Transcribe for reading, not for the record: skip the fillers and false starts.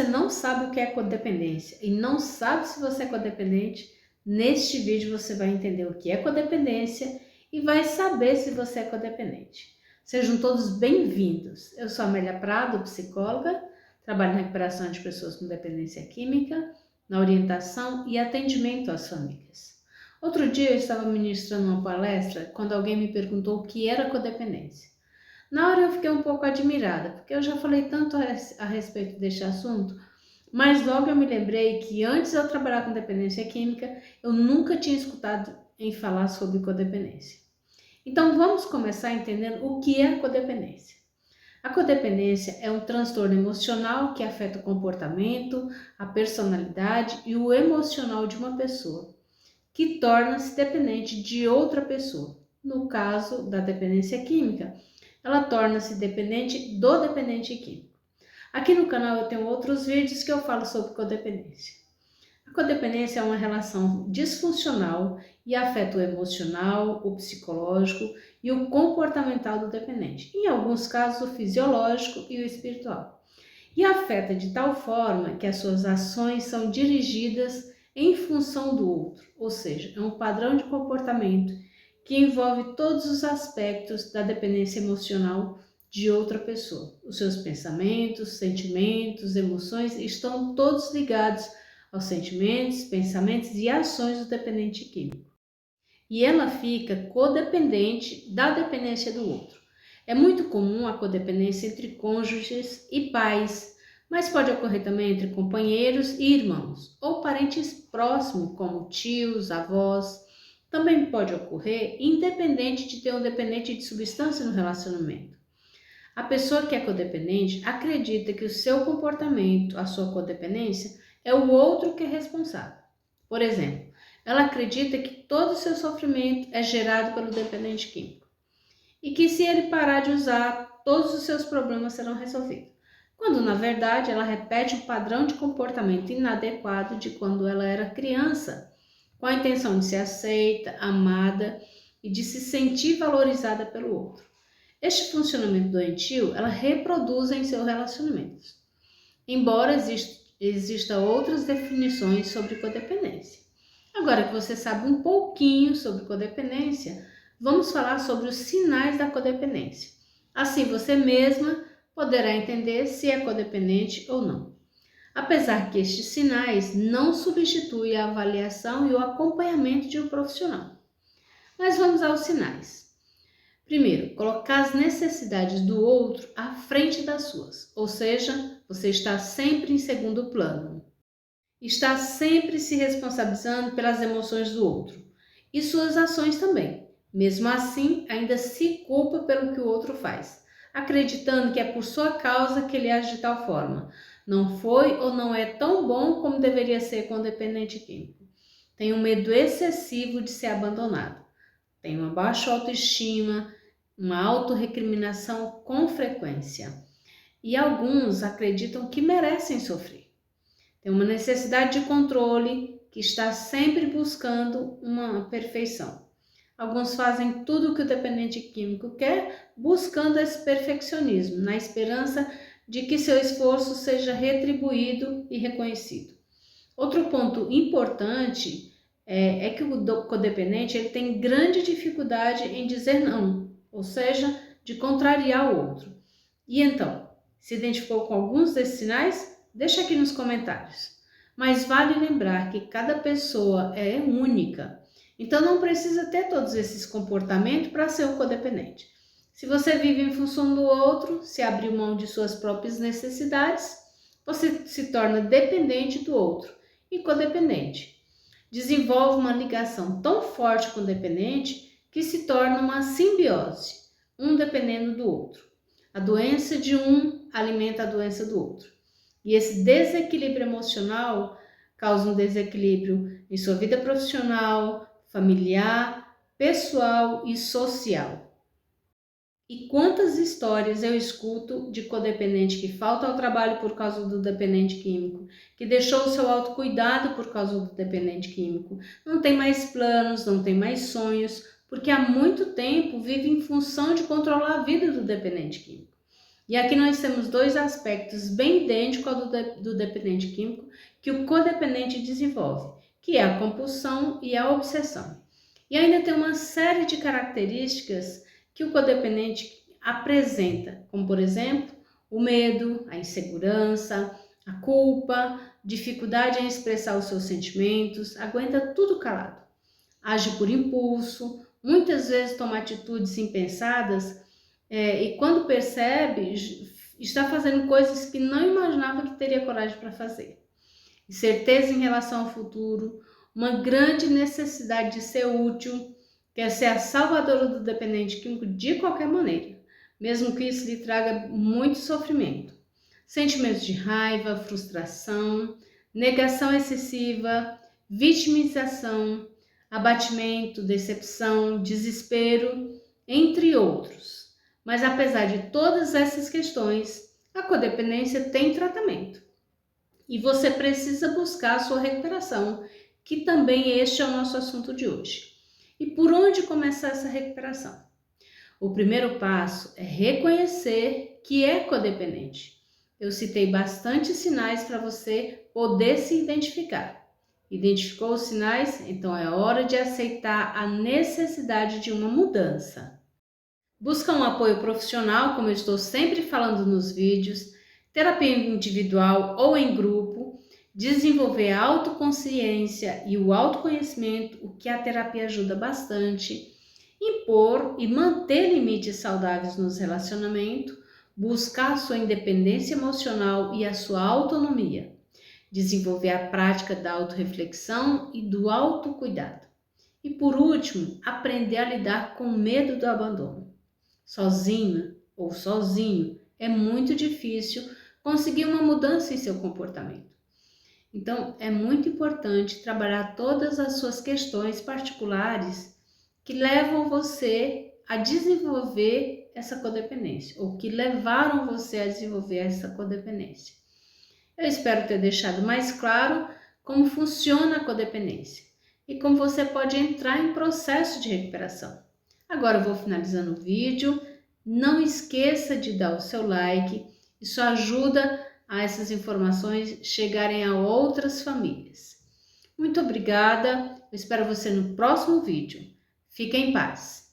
você não sabe o que é codependência e não sabe se você é codependente, neste vídeo você vai entender o que é codependência e vai saber se você é codependente. Sejam todos bem-vindos. Eu sou Amélia Prado, psicóloga, trabalho na recuperação de pessoas com dependência química, na orientação e atendimento às famílias. Outro dia eu estava ministrando uma palestra quando alguém me perguntou o que era codependência. Na hora eu fiquei um pouco admirada, porque eu já falei tanto a respeito deste assunto, mas logo eu me lembrei que antes de eu trabalhar com dependência química, eu nunca tinha escutado em falar sobre codependência. Então vamos começar entendendo o que é codependência. A codependência é um transtorno emocional que afeta o comportamento, a personalidade e o emocional de uma pessoa, que torna-se dependente de outra pessoa. No caso da dependência química, ela torna-se dependente do dependente químico. Aqui no canal eu tenho outros vídeos que eu falo sobre codependência. A codependência é uma relação disfuncional e afeta o emocional, o psicológico e o comportamental do dependente, em alguns casos o fisiológico e o espiritual. E afeta de tal forma que as suas ações são dirigidas em função do outro, ou seja, é um padrão de comportamento que envolve todos os aspectos da dependência emocional de outra pessoa. Os seus pensamentos, sentimentos, emoções estão todos ligados aos sentimentos, pensamentos e ações do dependente químico. E ela fica codependente da dependência do outro. É muito comum a codependência entre cônjuges e pais, mas pode ocorrer também entre companheiros e irmãos, ou parentes próximos, como tios, avós. Também pode ocorrer independente de ter um dependente de substância no relacionamento. A pessoa que é codependente acredita que o seu comportamento, a sua codependência, é o outro que é responsável. Por exemplo, ela acredita que todo o seu sofrimento é gerado pelo dependente químico e que se ele parar de usar, todos os seus problemas serão resolvidos. Quando, na verdade, ela repete um padrão de comportamento inadequado de quando ela era criança, com a intenção de ser aceita, amada e de se sentir valorizada pelo outro. Este funcionamento doentio, ela reproduz em seus relacionamentos. Embora exista outras definições sobre codependência. Agora que você sabe um pouquinho sobre codependência, vamos falar sobre os sinais da codependência. Assim você mesma poderá entender se é codependente ou não. Apesar que estes sinais não substituem a avaliação e o acompanhamento de um profissional. Mas vamos aos sinais. Primeiro, colocar as necessidades do outro à frente das suas, ou seja, você está sempre em segundo plano. Está sempre se responsabilizando pelas emoções do outro e suas ações também. Mesmo assim, ainda se culpa pelo que o outro faz, acreditando que é por sua causa que ele age de tal forma. Não foi ou não é tão bom como deveria ser com o dependente químico. Tem um medo excessivo de ser abandonado. Tem uma baixa autoestima, uma autorrecriminação com frequência. E alguns acreditam que merecem sofrer. Tem uma necessidade de controle que está sempre buscando uma perfeição. Alguns fazem tudo o que o dependente químico quer, buscando esse perfeccionismo, na esperança de que seu esforço seja retribuído e reconhecido. Outro ponto importante é que o codependente ele tem grande dificuldade em dizer não, ou seja, de contrariar o outro. E então, se identificou com alguns desses sinais? Deixa aqui nos comentários. Mas vale lembrar que cada pessoa é única, então não precisa ter todos esses comportamentos para ser um codependente. Se você vive em função do outro, se abrir mão de suas próprias necessidades, você se torna dependente do outro e codependente. Desenvolve uma ligação tão forte com o dependente que se torna uma simbiose, um dependendo do outro. A doença de um alimenta a doença do outro. E esse desequilíbrio emocional causa um desequilíbrio em sua vida profissional, familiar, pessoal e social. E quantas histórias eu escuto de codependente que falta ao trabalho por causa do dependente químico, que deixou o seu autocuidado por causa do dependente químico, não tem mais planos, não tem mais sonhos, porque há muito tempo vive em função de controlar a vida do dependente químico. E aqui nós temos dois aspectos bem idênticos ao do dependente químico que o codependente desenvolve, que é a compulsão e a obsessão. E ainda tem uma série de características que o codependente apresenta, como por exemplo, o medo, a insegurança, a culpa, dificuldade em expressar os seus sentimentos, aguenta tudo calado, age por impulso, muitas vezes toma atitudes impensadas e quando percebe, está fazendo coisas que não imaginava que teria coragem para fazer. Incerteza em relação ao futuro, uma grande necessidade de ser útil, quer ser a salvadora do dependente químico de qualquer maneira, mesmo que isso lhe traga muito sofrimento. Sentimentos de raiva, frustração, negação excessiva, vitimização, abatimento, decepção, desespero, entre outros. Mas apesar de todas essas questões, a codependência tem tratamento. E você precisa buscar a sua recuperação, que também este é o nosso assunto de hoje. E por onde começar essa recuperação? O primeiro passo é reconhecer que é codependente. Eu citei bastante sinais para você poder se identificar. Identificou os sinais? Então é hora de aceitar a necessidade de uma mudança. Busca um apoio profissional, como eu estou sempre falando nos vídeos, terapia individual ou em grupo, desenvolver a autoconsciência e o autoconhecimento, o que a terapia ajuda bastante, impor e manter limites saudáveis nos relacionamentos, buscar a sua independência emocional e a sua autonomia, desenvolver a prática da autorreflexão e do autocuidado. E por último, aprender a lidar com o medo do abandono. Sozinha ou sozinho é muito difícil conseguir uma mudança em seu comportamento. Então, é muito importante trabalhar todas as suas questões particulares que levam você a desenvolver essa codependência, ou que levaram você a desenvolver essa codependência. Eu espero ter deixado mais claro como funciona a codependência e como você pode entrar em processo de recuperação. Agora eu vou finalizando o vídeo. Não esqueça de dar o seu like, isso ajuda a essas informações chegarem a outras famílias. Muito obrigada, eu espero você no próximo vídeo. Fique em paz.